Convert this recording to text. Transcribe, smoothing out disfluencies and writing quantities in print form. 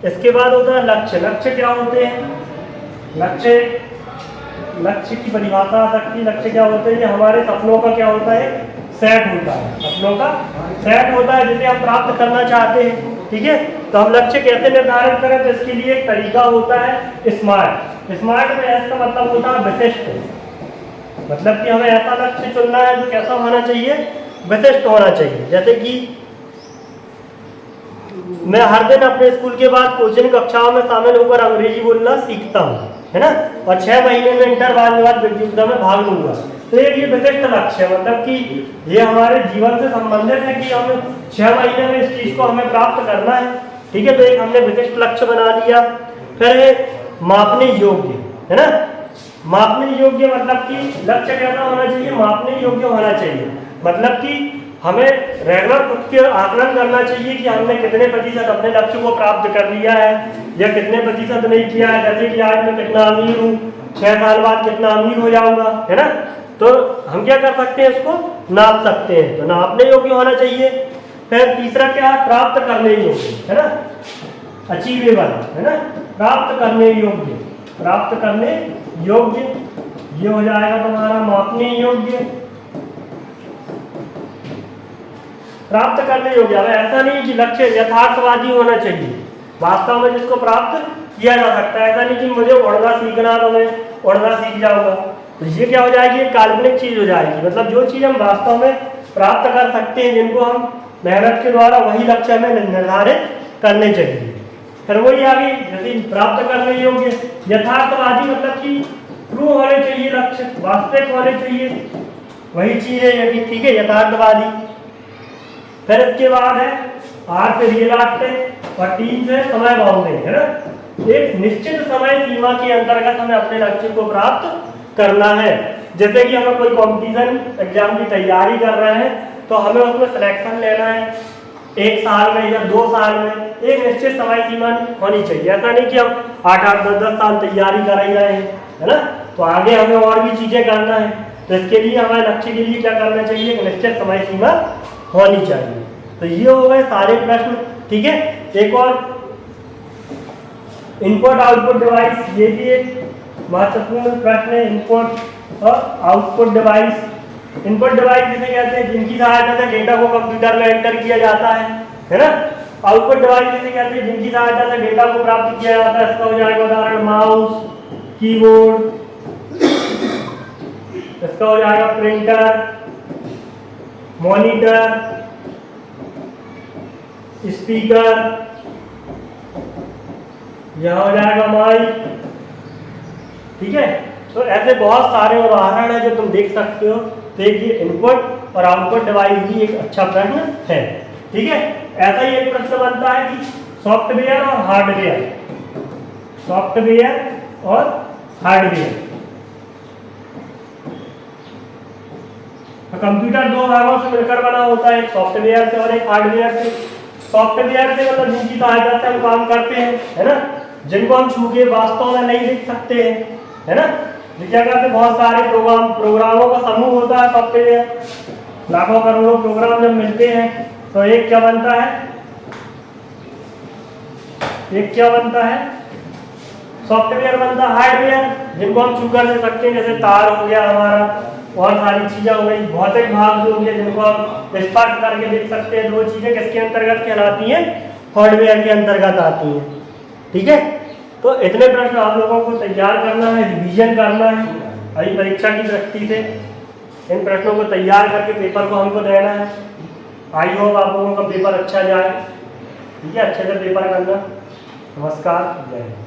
इसके बाद होता है लक्ष्य। लक्ष्य क्या होते हैं? लक्ष्य लक्ष्य की परिभाषा आ सकती है। लक्ष्य क्या होते हैं? ये हमारे सपनों का क्या होता है? सेट होता है। सपनों का सेट होता है जिसे हम प्राप्त करना चाहते हैं। ठीक है, तो हम लक्ष्य कैसे निर्धारित करें? तो इसके लिए एक तरीका होता है स्मार्ट। स्मार्ट में इसका मतलब होता है विशिष्ट। मतलब कि हमें ऐसा लक्ष्य चुनना है जो कैसा होना चाहिए? विशिष्ट होना चाहिए। जैसे कि मैं हर दिन अपने स्कूल के बाद कोचिंग कक्षाओं में शामिल होकर अंग्रेजी बोलना सीखता हूँ, है ना, और 6 महीने में इंटरवाल प्रतियोगिता में भाग लूंगा। तो ये विशिष्ट लक्ष्य है, मतलब कि ये हमारे जीवन से संबंधित है कि हमें 6 महीने में इस चीज को हमें प्राप्त करना है। ठीक है, तो एक हमने विशिष्ट लक्ष्य बना लिया। फिर है मापने योग्य, है ना। मापने योग्य मतलब कि लक्ष्य कैसा होना चाहिए? मापने योग्य होना चाहिए। मतलब कि हमें रेगुलर खुद के आकलन करना चाहिए कि हमने कितने प्रतिशत अपने लक्ष्य को प्राप्त कर लिया है या कितने प्रतिशत नहीं किया है। जैसे कि आज मैं कितना अमीर हूँ, 6 साल बाद कितना अमीर हो जाऊंगा, है ना। तो हम क्या कर सकते हैं? इसको नाप सकते हैं। तो नापने योग्य होना चाहिए। फिर तीसरा क्या है? प्राप्त करने योग्य, है ना, अचीवेबल, है ना, प्राप्त करने योग्य। प्राप्त करने योग्य ये हो जाएगा तुम्हारा मापने योग्य। प्राप्त करने योग्य। अब ऐसा नहीं कि लक्ष्य यथार्थवादी होना चाहिए, वास्तव में जिसको प्राप्त किया जा सकता है। ऐसा नहीं कि मुझे उड़ना सीखना तो मैं उड़ना सीख जाऊंगा, तो ये क्या हो जाएगी? एक काल्पनिक चीज हो जाएगी। मतलब जो चीज हम वास्तव में प्राप्त कर सकते हैं, जिनको हम मेहनत के द्वारा, वही लक्ष्य हमें निर्धारित करने चाहिए। फिर वही आगे यदि प्राप्त करने योग्य यथार्थवादी मतलब कि ट्रू होने चाहिए, लक्ष्य वास्तविक होने चाहिए, वही चीज है यदि। ठीक है, यथार्थवादी। फिर इसके बाद है आर से रियलास्ट है और 3 से समय बाउंडेड, है ना। एक निश्चित समय सीमा के अंतर्गत हमें अपने लक्ष्य को प्राप्त करना है। जैसे कि हमें कोई कंपटीशन एग्जाम की तैयारी कर रहे हैं तो हमें उसमें सिलेक्शन लेना है 1 साल में या 2 साल में। एक निश्चित समय सीमा होनी चाहिए। ऐसा नहीं कि हम 8-8, 10-10 साल तैयारी कर ही रहे हैं, है ना। तो आगे हमें और भी चीजें करना है, तो इसके लिए हमारे लक्ष्य के लिए क्या करना चाहिए? एक निश्चित समय सीमा होनी चाहिए। तो ये हो गए सारे प्रश्न। ठीक है, एक और इनपुट आउटपुट डिवाइस, ये भी एक महत्वपूर्ण प्रश्न है। इनपुट और आउटपुट डिवाइस। इनपुट डिवाइस जिसे कहते हैं जिनकी सहायता से डेटा को कंप्यूटर में एंटर किया जाता है ना। आउटपुट डिवाइस जिसे कहते हैं जिनकी सहायता से डेटा को प्राप्त किया जाता है। इसका हो जाएगा उदाहरण माउस, कीबोर्ड, इसका हो जाएगा प्रिंटर, मॉनिटर, स्पीकर, यह हो जाएगा माइक। ठीक है, तो ऐसे बहुत सारे उदाहरण हैं जो तुम देख सकते हो। तो एक ये इनपुट और आउटपुट डिवाइस भी एक अच्छा प्रश्न है। ठीक है, ऐसा ही एक प्रश्न बनता है कि सॉफ्टवेयर और हार्डवेयर। सॉफ्टवेयर और हार्डवेयर। तो कंप्यूटर 2 भागों से मिलकर बना होता है, एक सॉफ्टवेयर से और एक हार्डवेयर से। सॉफ्टवेयर से मतलब जिनकी सहायता से हम काम करते हैं, है ना, जिनको हम छू के वास्तव में नहीं देख सकते हैं, है ना। क्या कहते हैं? बहुत सारे प्रोग्रामों का समूह होता है सॉफ्टवेयर। लाखों करोड़ों प्रोग्राम जब मिलते हैं तो एक क्या बनता है? एक क्या बनता है? सॉफ्टवेयर बनता है। हार्डवेयर जिनको हम छू कर दे सकते हैं, जैसे तार हो गया हमारा, और सारी चीजें हो गई। भौतिक भाग जो हो गया जिनको हम स्पर्श करके देख सकते हैं। 2 चीजें किसके अंतर्गत कहलाती हैं? हार्डवेयर के अंतर्गत आती हैं। ठीक है, तो इतने प्रश्न आप लोगों को तैयार करना है, रिवीजन करना है अभी परीक्षा की दृष्टि से। इन प्रश्नों को तैयार करके पेपर को हमको देना है। आई होप आप लोगों का पेपर अच्छा जाए। ठीक है, अच्छे से पेपर करना। नमस्कार, जय हिंद।